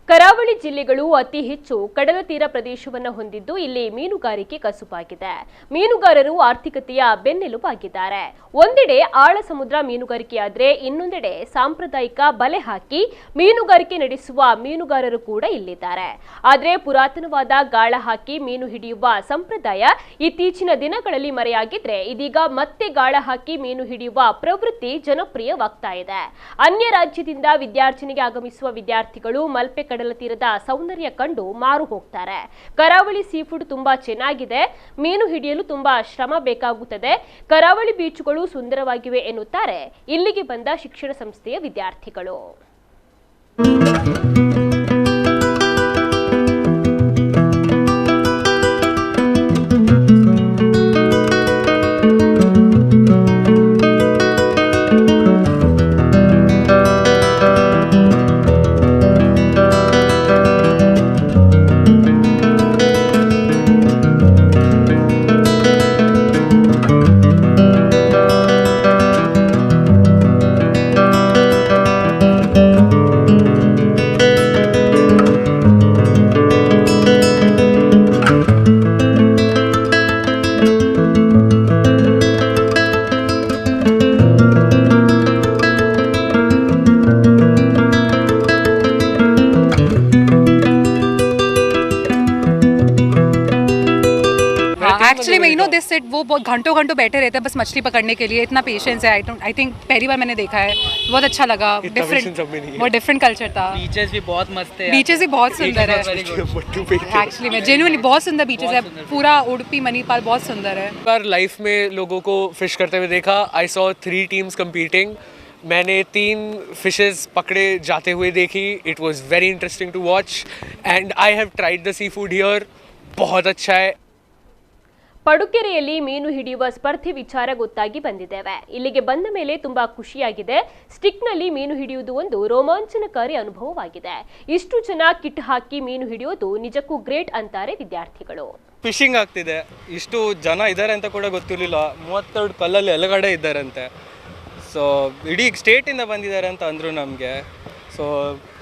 ಕರಾವಳಿ ಜಿಲ್ಲೆಗಳು ಅತಿ ಹೆಚ್ಚು ಕಡಲ ತೀರ ಪ್ರದೇಶವನ್ನು ಹೊಂದಿದ್ದು ಇಲ್ಲಿ ಮೀನುಗಾರಿಕೆ ಕಸುಬಾಗಿದೆ. ಮೀನುಗಾರರು ಆರ್ಥಿಕತೆಯ ಬೆನ್ನೆಲುಬಾಗಿದ್ದಾರೆ. ಒಂದೆಡೆ ಆಳ ಸಮುದ್ರ ಮೀನುಗಾರಿಕೆಯಾದರೆ ಇನ್ನೊಂದೆಡೆ ಸಾಂಪ್ರದಾಯಿಕ ಬಲೆ ಹಾಕಿ ಮೀನುಗಾರಿಕೆ ನಡೆಸುವ ಮೀನುಗಾರರು ಕೂಡ ಇಲ್ಲಿದ್ದಾರೆ. ಆದರೆ ಪುರಾತನವಾದ ಗಾಳ ಹಾಕಿ ಮೀನು ಹಿಡಿಯುವ ಸಂಪ್ರದಾಯ ಇತ್ತೀಚಿನ ದಿನಗಳಲ್ಲಿ ಮರೆಯಾಗಿದ್ರೆ ಇದೀಗ ಮತ್ತೆ ಗಾಳ ಹಾಕಿ ಮೀನು ಹಿಡಿಯುವ ಪ್ರವೃತ್ತಿ ಜನಪ್ರಿಯವಾಗ್ತಾ ಇದೆ. ಅನ್ಯ ರಾಜ್ಯದಿಂದ ವಿದ್ಯಾರ್ಜನೆಗೆ ಆಗಮಿಸುವ ವಿದ್ಯಾರ್ಥಿಗಳು ಮಲ್ಪೆ ಕಡಲ ತೀರದ ಸೌಂದರ್ಯ ಕಂಡು ಮಾರು ಹೋಗ್ತಾರೆ. ಕರಾವಳಿ ಸೀಫುಡ್ ತುಂಬಾ ಚೆನ್ನಾಗಿದೆ, ಮೀನು ಹಿಡಿಯಲು ತುಂಬಾ ಶ್ರಮ ಬೇಕಾಗುತ್ತದೆ, ಕರಾವಳಿ ಬೀಚುಗಳು ಸುಂದರವಾಗಿವೆ ಎನ್ನುತ್ತಾರೆ ಇಲ್ಲಿಗೆ ಬಂದ ಶಿಕ್ಷಣ ಸಂಸ್ಥೆಯ ವಿದ್ಯಾರ್ಥಿಗಳು. एक्चुअली मैं दिस सेट वो बहुत घंटों बैठे रहते हैं बस मछली पकड़ने के लिए. इतना पेशेंस है. आई थिंक पहली बार मैंने देखा है, बहुत अच्छा लगा. बहुत डिफरेंट कल्चर था. बीचेस भी बहुत मस्त है. बीचेस भी बहुत सुंदर है. एक्चुअली मैं जेन्युइनली बहुत सुंदर बीचेस है. पूरा उडुपी मणिपाल बहुत सुंदर है. पर लाइफ में लोगों को फिश करते हुए देखा. I saw 3 teams competing. मैंने 3 फिशेस पकड़े जाते हुए देखी. It was very interesting to watch and I have tried the seafood here. बहुत अच्छा है. ಪಡುಕೆರೆಯಲ್ಲಿ ಮೀನು ಹಿಡಿಯುವ ಸ್ಪರ್ಧೆ ವಿಚಾರ ಗೊತ್ತಾಗಿ ಬಂದಿದ್ದೇವೆ. ಇಲ್ಲಿಗೆ ಬಂದ ಮೇಲೆ ತುಂಬಾ ಖುಷಿಯಾಗಿದೆ. ಸ್ಟಿಕ್ನಲ್ಲಿ ಮೀನು ಹಿಡಿಯುವುದು ಒಂದು ರೋಮಾಂಚನಕಾರಿ ಅನುಭವವಾಗಿದೆ. ಇಷ್ಟು ಜನ ಕಿಟ್ ಹಾಕಿ ಮೀನು ಹಿಡಿಯೋದು ನಿಜಕ್ಕೂ ಗ್ರೇಟ್ ಅಂತಾರೆ ವಿದ್ಯಾರ್ಥಿಗಳು. ಫಿಶಿಂಗ್ ಆಗ್ತಿದೆ, ಇಷ್ಟು ಜನ ಇದ್ದಾರೆ ಅಂತ ಕೂಡ ಗೊತ್ತಿರಲಿಲ್ಲ. 32 ಕಲ್ಲಲ್ಲಿ ಎಲಗಡೆ ಇದ್ದಾರಂತೆ. ಸೊ ಇಡೀ ಸ್ಟೇಟಿಂದ ಬಂದಿದ್ದಾರೆ ಅಂತ ಅಂದರು ನಮಗೆ. ಸೊ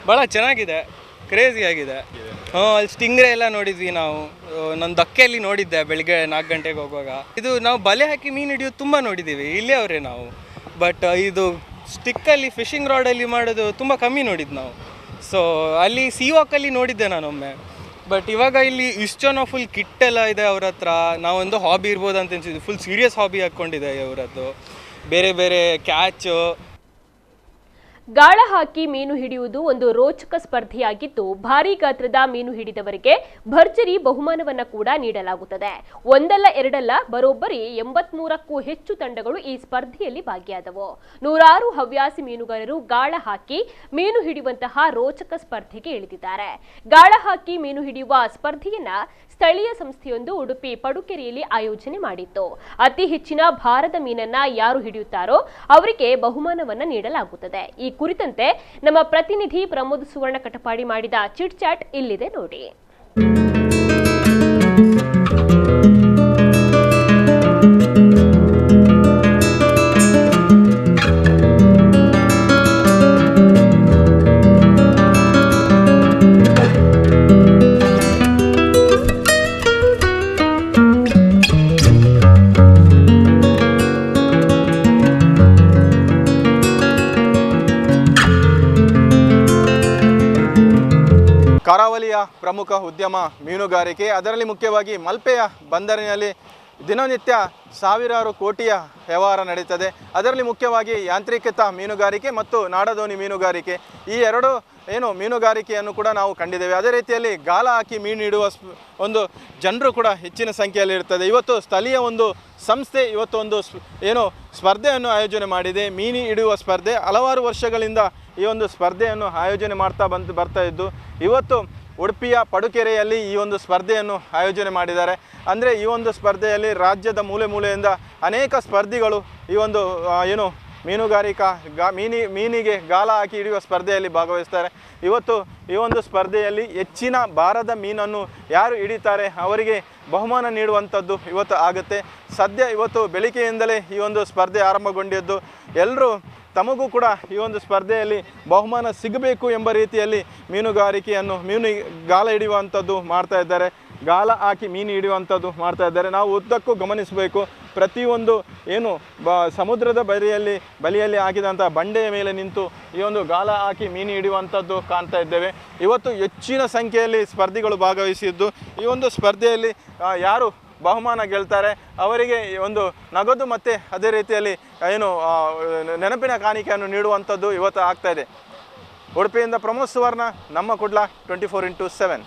ಭಾಳ ಚೆನ್ನಾಗಿದೆ, ಕ್ರೇಜಿ ಆಗಿದೆ. ಅಲ್ಲಿ ಸ್ಟಿಂಗ್ರೆ ಎಲ್ಲ ನೋಡಿದ್ವಿ ನಾವು. ನನ್ನ ದಕ್ಕೆಯಲ್ಲಿ ನೋಡಿದ್ದೆ ಬೆಳಿಗ್ಗೆ 4 ಗಂಟೆಗೆ ಹೋಗುವಾಗ. ಇದು ನಾವು ಬಲೆ ಹಾಕಿ ಮೀನು ಹಿಡಿಯೋದು ತುಂಬ ನೋಡಿದ್ದೀವಿ, ಇಲ್ಲೇ ಅವರೇ ನಾವು. ಬಟ್ ಇದು ಸ್ಟಿಕ್ಕಲ್ಲಿ ಫಿಶಿಂಗ್ ರಾಡಲ್ಲಿ ಮಾಡೋದು ತುಂಬ ಕಮ್ಮಿ ನೋಡಿದ್ದು ನಾವು. ಸೊ ಅಲ್ಲಿ ಸೀವಾಕಲ್ಲಿ ನೋಡಿದ್ದೆ ನಾನೊಮ್ಮೆ. ಬಟ್ ಇವಾಗ ಇಲ್ಲಿ ಇಷ್ಟು ಜನ ಫುಲ್ ಕಿಟ್ ಎಲ್ಲ ಇದೆ ಅವ್ರ ಹತ್ರ. ನಾವೊಂದು ಹಾಬಿ ಇರ್ಬೋದು ಅಂತ ಅನ್ಸಿದ್ವಿ. ಫುಲ್ ಸೀರಿಯಸ್ ಹಾಬಿ ಹಾಕ್ಕೊಂಡಿದೆ ಅವರದ್ದು. ಬೇರೆ ಬೇರೆ ಕ್ಯಾಚು. ಗಾಳ ಹಾಕಿ ಮೀನು ಹಿಡಿಯುವುದು ಒಂದು ರೋಚಕ ಸ್ಪರ್ಧೆಯಾಗಿದ್ದು ಭಾರೀ ಗಾತ್ರದ ಮೀನು ಹಿಡಿದವರಿಗೆ ಭರ್ಜರಿ ಬಹುಮಾನವನ್ನ ಕೂಡ ನೀಡಲಾಗುತ್ತದೆ. ಒಂದಲ್ಲ ಎರಡಲ್ಲ ಬರೋಬ್ಬರಿ 83ಕ್ಕೂ ಹೆಚ್ಚು ತಂಡಗಳು ಈ ಸ್ಪರ್ಧೆಯಲ್ಲಿ ಭಾಗಿಯಾದವು. 100 ಹವ್ಯಾಸಿ ಮೀನುಗಾರರು ಗಾಳ ಹಾಕಿ ಮೀನು ಹಿಡಿಯುವಂತಹ ರೋಚಕ ಸ್ಪರ್ಧೆಗೆ ಇಳಿದಿದ್ದಾರೆ. ಗಾಳ ಹಾಕಿ ಮೀನು ಹಿಡಿಯುವ ಸ್ಪರ್ಧೆಯನ್ನ ಸ್ಥಳೀಯ ಸಂಸ್ಥೆಯೊಂದು ಉಡುಪಿ ಪಡುಕೆರೆಯಲ್ಲಿ ಆಯೋಜನೆ ಮಾಡಿತ್ತು. ಅತಿ ಹೆಚ್ಚಿನ ಭಾರದ ಮೀನನ್ನ ಯಾರು ಹಿಡಿಯುತ್ತಾರೋ ಅವರಿಗೆ ಬಹುಮಾನವನ್ನ ನೀಡಲಾಗುತ್ತದೆ. ಈ ಕುರಿತಂತೆ ನಮ್ಮ ಪ್ರತಿನಿಧಿ ಪ್ರಮೋದ್ ಸುವರ್ಣ ಕಟಪಾಡಿ ಮಾಡಿದ ಚಿಟ್ ಚಾಟ್ ಇಲ್ಲಿದೆ ನೋಡಿ. ಕರಾವಳಿಯ ಪ್ರಮುಖ ಉದ್ಯಮ ಮೀನುಗಾರಿಕೆ. ಅದರಲ್ಲಿ ಮುಖ್ಯವಾಗಿ ಮಲ್ಪೆಯ ಬಂದರಿನಲ್ಲಿ ದಿನನಿತ್ಯ ಸಾವಿರಾರು ಕೋಟಿಯ ವ್ಯವಹಾರ ನಡೀತದೆ. ಅದರಲ್ಲಿ ಮುಖ್ಯವಾಗಿ ಯಾಂತ್ರಿಕತ ಮೀನುಗಾರಿಕೆ ಮತ್ತು ನಾಡದೋಣಿ ಮೀನುಗಾರಿಕೆ, ಈ ಎರಡು ಮೀನುಗಾರಿಕೆಯನ್ನು ಕೂಡ ನಾವು ಕಂಡಿದ್ದೇವೆ. ಅದೇ ರೀತಿಯಲ್ಲಿ ಗಾಳ ಹಾಕಿ ಮೀನು ಹಿಡುವ ಒಂದು ಜನರು ಕೂಡ ಹೆಚ್ಚಿನ ಸಂಖ್ಯೆಯಲ್ಲಿ ಇರ್ತದೆ. ಇವತ್ತು ಸ್ಥಳೀಯ ಒಂದು ಸಂಸ್ಥೆ ಇವತ್ತು ಒಂದು ಸ್ಪರ್ಧೆಯನ್ನು ಆಯೋಜನೆ ಮಾಡಿದೆ. ಮೀನು ಹಿಡಿಯುವ ಸ್ಪರ್ಧೆ. ಹಲವಾರು ವರ್ಷಗಳಿಂದ ಈ ಒಂದು ಸ್ಪರ್ಧೆಯನ್ನು ಆಯೋಜನೆ ಬರ್ತಾ ಇದ್ದು ಇವತ್ತು ಉಡುಪಿಯ ಪಡುಕೆರೆಯಲ್ಲಿ ಈ ಒಂದು ಸ್ಪರ್ಧೆಯನ್ನು ಆಯೋಜನೆ ಮಾಡಿದ್ದಾರೆ. ಅಂದರೆ ಈ ಒಂದು ಸ್ಪರ್ಧೆಯಲ್ಲಿ ರಾಜ್ಯದ ಮೂಲೆ ಮೂಲೆಯಿಂದ ಅನೇಕ ಸ್ಪರ್ಧಿಗಳು ಈ ಒಂದು ಮೀನುಗಾರಿಕಾ ಮೀನಿಗೆ ಗಾಳ ಹಾಕಿ ಹಿಡಿಯುವ ಸ್ಪರ್ಧೆಯಲ್ಲಿ ಭಾಗವಹಿಸ್ತಾರೆ. ಇವತ್ತು ಈ ಒಂದು ಸ್ಪರ್ಧೆಯಲ್ಲಿ ಹೆಚ್ಚಿನ ಭಾರದ ಮೀನನ್ನು ಯಾರು ಹಿಡಿತಾರೆ ಅವರಿಗೆ ಬಹುಮಾನ ನೀಡುವಂಥದ್ದು ಇವತ್ತು ಆಗುತ್ತೆ. ಸದ್ಯ ಇವತ್ತು ಬೆಳಿಗ್ಗೆಯಿಂದಲೇ ಈ ಒಂದು ಸ್ಪರ್ಧೆ ಆರಂಭಗೊಂಡಿದ್ದು ಎಲ್ಲರೂ ತಮಗೂ ಕೂಡ ಈ ಒಂದು ಸ್ಪರ್ಧೆಯಲ್ಲಿ ಬಹುಮಾನ ಸಿಗಬೇಕು ಎಂಬ ರೀತಿಯಲ್ಲಿ ಮೀನುಗಾರಿಕೆಯನ್ನು ಗಾಳ ಹಿಡಿಯುವಂಥದ್ದು ಮಾಡ್ತಾ ಇದ್ದಾರೆ, ಗಾಳ ಹಾಕಿ ಮೀನು ಹಿಡಿಯುವಂಥದ್ದು ಮಾಡ್ತಾ ಇದ್ದಾರೆ. ನಾವು ಉದ್ದಕ್ಕೂ ಗಮನಿಸಬೇಕು, ಪ್ರತಿಯೊಂದು ಏನು ಸಮುದ್ರದ ಬಲಿಯಲ್ಲಿ ಹಾಕಿದಂಥ ಬಂಡೆಯ ಮೇಲೆ ನಿಂತು ಈ ಒಂದು ಗಾಳ ಹಾಕಿ ಮೀನು ಹಿಡಿಯುವಂಥದ್ದು ಕಾಣ್ತಾ ಇದ್ದೇವೆ. ಇವತ್ತು ಹೆಚ್ಚಿನ ಸಂಖ್ಯೆಯಲ್ಲಿ ಸ್ಪರ್ಧಿಗಳು ಭಾಗವಹಿಸಿದ್ದು, ಈ ಒಂದು ಸ್ಪರ್ಧೆಯಲ್ಲಿ ಯಾರು ಬಹುಮಾನ ಗೆಲ್ತಾರೆ ಅವರಿಗೆ ಒಂದು ನಗದು ಮತ್ತು ಅದೇ ರೀತಿಯಲ್ಲಿ ಏನು ನೆನಪಿನ ಕಾಣಿಕೆಯನ್ನು ನೀಡುವಂಥದ್ದು ಇವತ್ತು ಆಗ್ತಾ ಇದೆ. ಉಡುಪಿಯಿಂದ ಪ್ರಮೋದ್ ಸುವರ್ಣ, ನಮ್ಮ ಕುಡ್ಲ 24x7.